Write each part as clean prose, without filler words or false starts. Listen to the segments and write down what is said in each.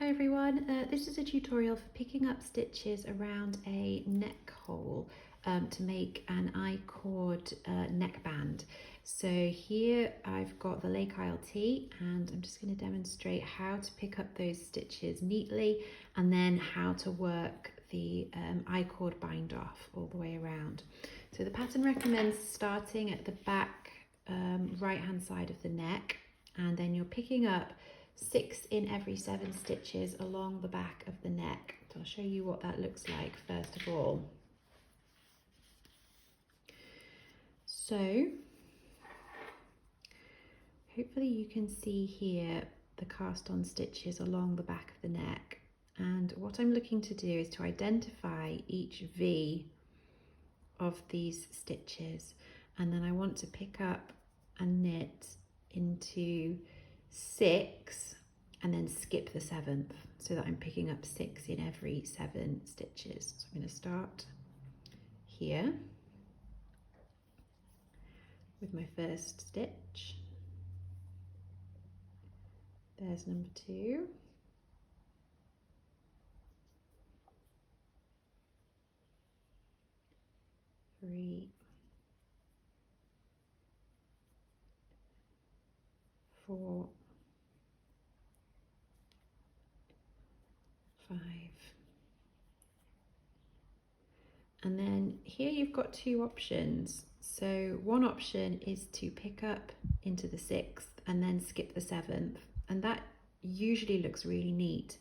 Hi everyone, this is a tutorial for picking up stitches around a neck hole to make an I-cord neckband. So here I've got the Lake Isle T and I'm just going to demonstrate how to pick up those stitches neatly and then how to work the I-cord bind off all the way around. So the pattern recommends starting at the back right hand side of the neck, and then you're picking up 6 in every 7 stitches along the back of the neck. So I'll show you what that looks like first of all. So hopefully you can see here the cast on stitches along the back of the neck, and what I'm looking to do is to identify each V of these stitches, and then I want to pick up and knit into 6 and then skip the 7th, so that I'm picking up 6 in every 7 stitches. So I'm going to start here with my first stitch. There's number 2. Three, 4, 5. And then here you've got 2 options. So one option is to pick up into the 6th and then skip the 7th, and that usually looks really neat.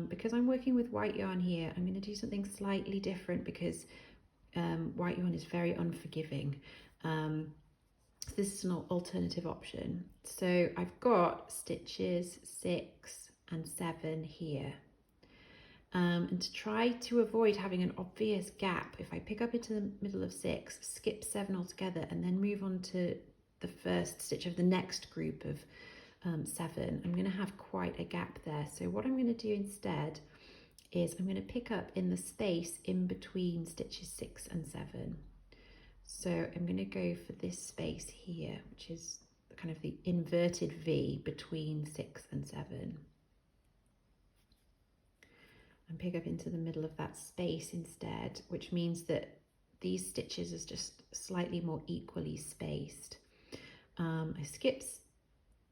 Because I'm working with white yarn here, I'm going to do something slightly different because white yarn is very unforgiving. So this is an alternative option. So I've got stitches 6 and 7 here. And to try to avoid having an obvious gap, if I pick up into the middle of 6, skip 7 altogether, and then move on to the first stitch of the next group of 7, I'm going to have quite a gap there. So what I'm going to do instead is I'm going to pick up in the space in between stitches 6 and 7. So I'm going to go for this space here, which is kind of the inverted V between 6 and 7. And pick up into the middle of that space instead, which means that these stitches is just slightly more equally spaced. I skip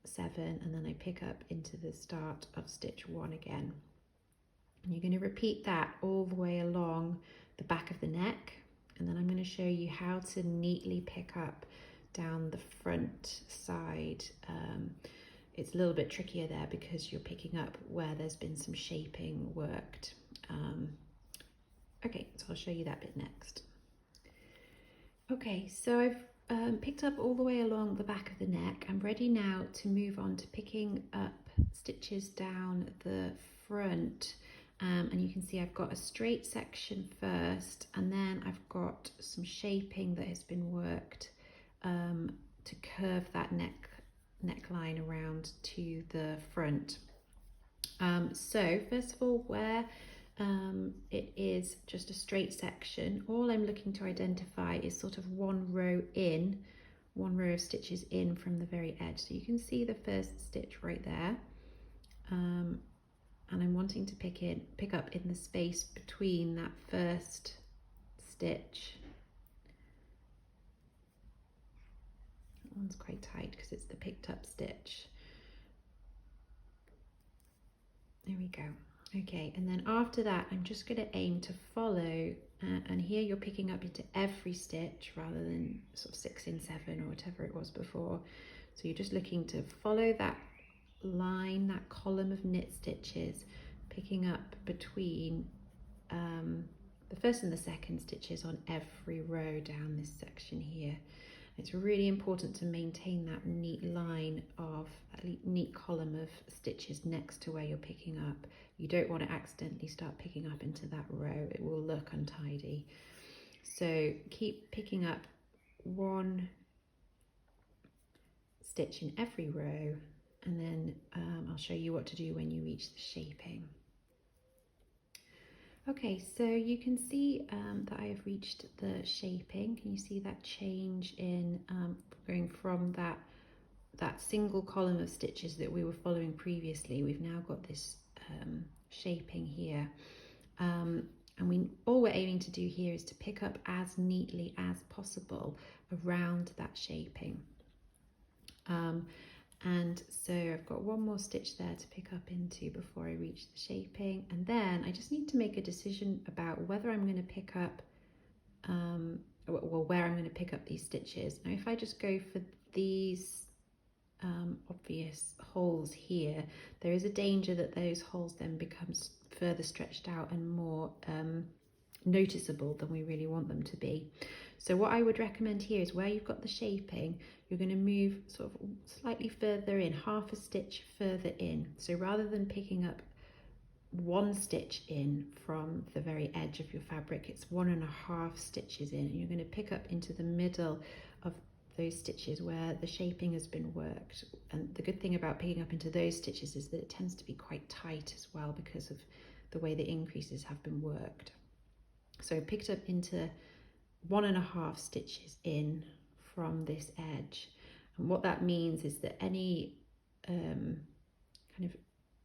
7 and then I pick up into the start of stitch 1 again. And you're going to repeat that all the way along the back of the neck, and then I'm going to show you how to neatly pick up down the front side. It's a little bit trickier there because you're picking up where there's been some shaping worked. Okay, so I'll show you that bit next. Okay, so I've picked up all the way along the back of the neck. I'm ready now to move on to picking up stitches down the front. And you can see I've got a straight section first, and then I've got some shaping that has been worked to curve that neckline around to the front. So first of all, where it is just a straight section, all I'm looking to identify is sort of one row of stitches in from the very edge. So you can see the first stitch right there, and I'm wanting to pick up in the space between that first stitch. That one's quite tight because it's the picked up stitch. There we go. Okay, and then after that I'm just going to aim to follow, and here you're picking up into every stitch rather than sort of 6 in 7 or whatever it was before. So you're just looking to follow that line, that column of knit stitches, picking up between the first and the second stitches on every row down this section here. It's really important to maintain that neat line of a neat column of stitches next to where you're picking up. You don't want to accidentally start picking up into that row. It will look untidy. So keep picking up one stitch in every row, and then I'll show you what to do when you reach the shaping. Okay, so you can see that I have reached the shaping. Can you see that change in going from that single column of stitches that we were following previously? We've now got this shaping here. And all we're aiming to do here is to pick up as neatly as possible around that shaping. And so I've got one more stitch there to pick up into before I reach the shaping, and then I just need to make a decision about whether I'm going to pick up where I'm going to pick up these stitches. Now if I just go for these obvious holes here, there is a danger that those holes then becomes further stretched out and more noticeable than we really want them to be. So what I would recommend here is where you've got the shaping, you're going to move sort of slightly further in, half a stitch further in. So rather than picking up one stitch in from the very edge of your fabric, it's 1.5 stitches in, and you're going to pick up into the middle of those stitches where the shaping has been worked. And the good thing about picking up into those stitches is that it tends to be quite tight as well because of the way the increases have been worked. So I picked up into 1.5 stitches in from this edge, and what that means is that any kind of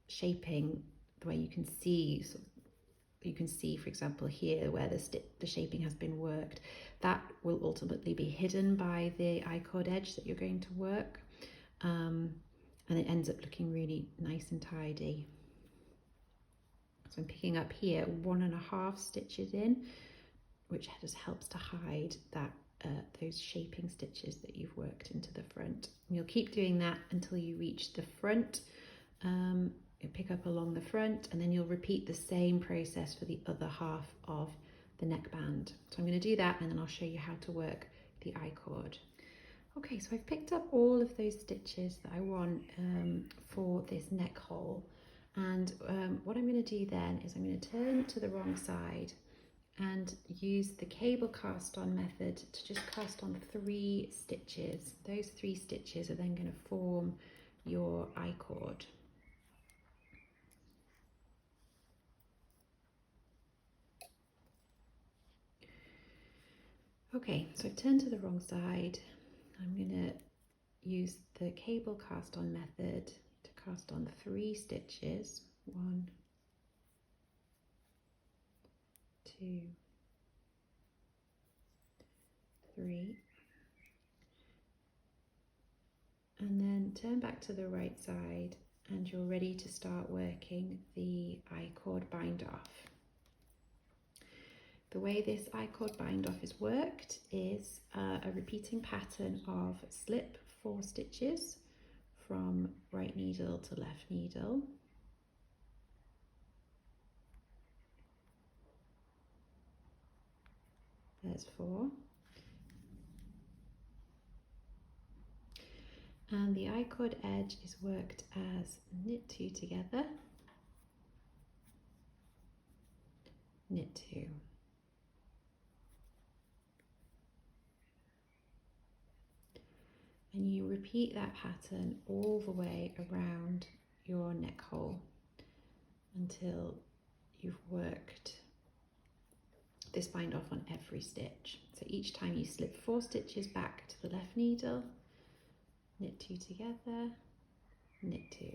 shaping, the way you can see, for example here where the shaping has been worked, that will ultimately be hidden by the I-cord edge that you're going to work, and it ends up looking really nice and tidy. So I'm picking up here 1.5 stitches in, which just helps to hide that those shaping stitches that you've worked into the front. And you'll keep doing that until you reach the front. You'll pick up along the front, and then you'll repeat the same process for the other half of the neckband. So I'm going to do that, and then I'll show you how to work the I-cord. Okay, so I've picked up all of those stitches that I want for this neck hole, and what I'm going to do then is I'm going to turn to the wrong side and use the cable cast on method to just cast on 3 stitches. Those 3 stitches are then going to form your I-cord. Okay, so I've turned to the wrong side. I'm going to use the cable cast on method to cast on 3 stitches. 1, 2, 3. And then turn back to the right side, and you're ready to start working the I-cord bind off. The way this I-cord bind off is worked is a repeating pattern of slip 4 stitches from right needle to left needle. There's 4. And the I-cord edge is worked as knit 2 together, knit 2. And you repeat that pattern all the way around your neck hole until you've worked this bind off on every stitch. So each time you slip 4 stitches back to the left needle, knit 2 together, knit 2.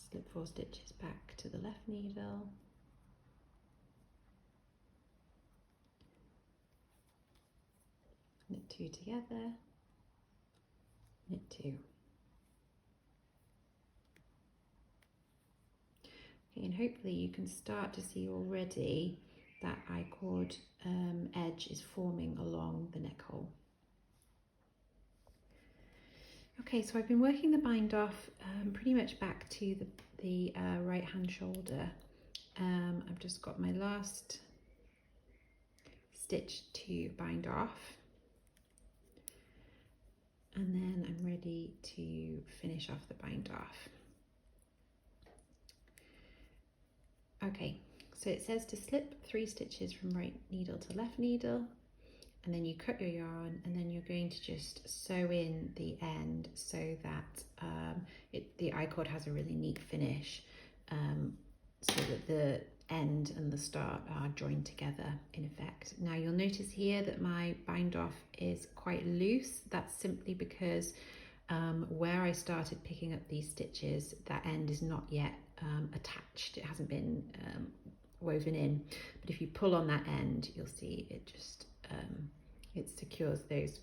Slip 4 stitches back to the left needle, knit 2 together, knit 2. Okay, and hopefully you can start to see already that I-cord edge is forming along the neck hole. Okay, so I've been working the bind off pretty much back to the right hand shoulder. I've just got my last stitch to bind off, and then I'm ready to finish off the bind off. Okay, so it says to slip 3 stitches from right needle to left needle, and then you cut your yarn, and then you're going to just sew in the end so that the I-cord has a really neat finish, so that the end and the start are joined together in effect. Now you'll notice here that my bind off is quite loose. That's simply because where I started picking up these stitches, that end is not yet attached. It hasn't been woven in, but if you pull on that end, you'll see it just it secures those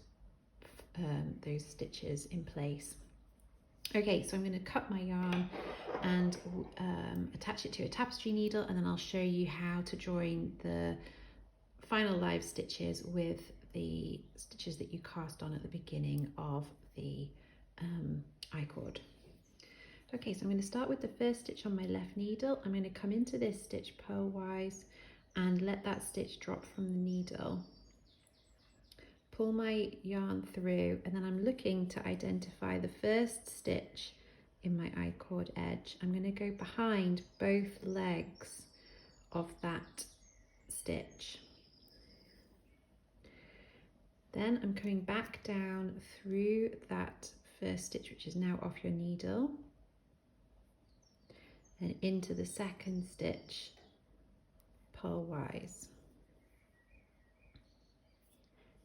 stitches in place. Okay, so I'm going to cut my yarn and attach it to a tapestry needle, and then I'll show you how to join the final live stitches with the stitches that you cast on at the beginning of the I-cord. Okay, so I'm going to start with the first stitch on my left needle. I'm going to come into this stitch purlwise and let that stitch drop from the needle. Pull my yarn through, and then I'm looking to identify the first stitch in my I-cord edge. I'm going to go behind both legs of that stitch. Then I'm coming back down through that first stitch, which is now off your needle, and into the second stitch purlwise.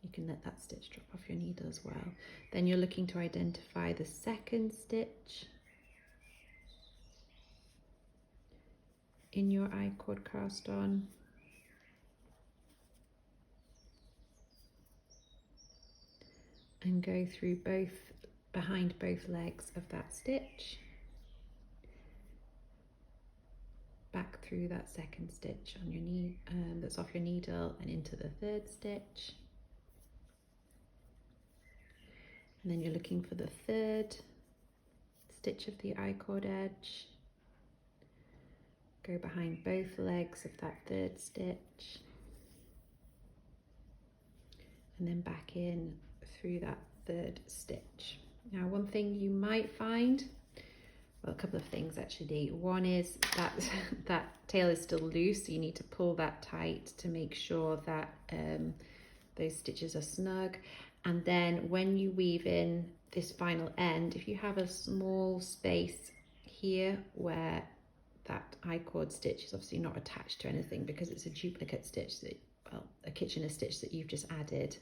You can let that stitch drop off your needle as well. Then you're looking to identify the second stitch in your I-cord cast on. And go through behind both legs of that stitch. Back through that second stitch on your knee, that's off your needle, and into the third stitch. And then you're looking for the third stitch of the I-cord edge. Go behind both legs of that third stitch. And then back in through that third stitch. Now, one thing you might find, well, a couple of things actually. One is that that tail is still loose, so you need to pull that tight to make sure that those stitches are snug. And then when you weave in this final end, if you have a small space here where that I-cord stitch is obviously not attached to anything because it's a duplicate stitch, well, a Kitchener stitch that you've just added,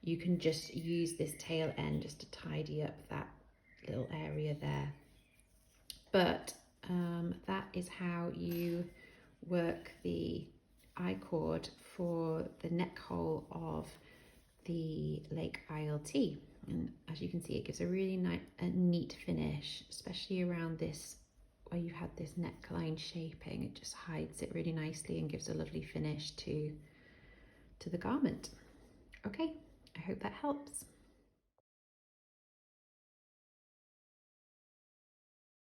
you can just use this tail end just to tidy up that little area there. But that is how you work the I-cord for the neck hole of the Lake ILT. And as you can see, it gives a really neat finish, especially around this where you had this neckline shaping. It just hides it really nicely and gives a lovely finish to the garment. Okay, I hope that helps.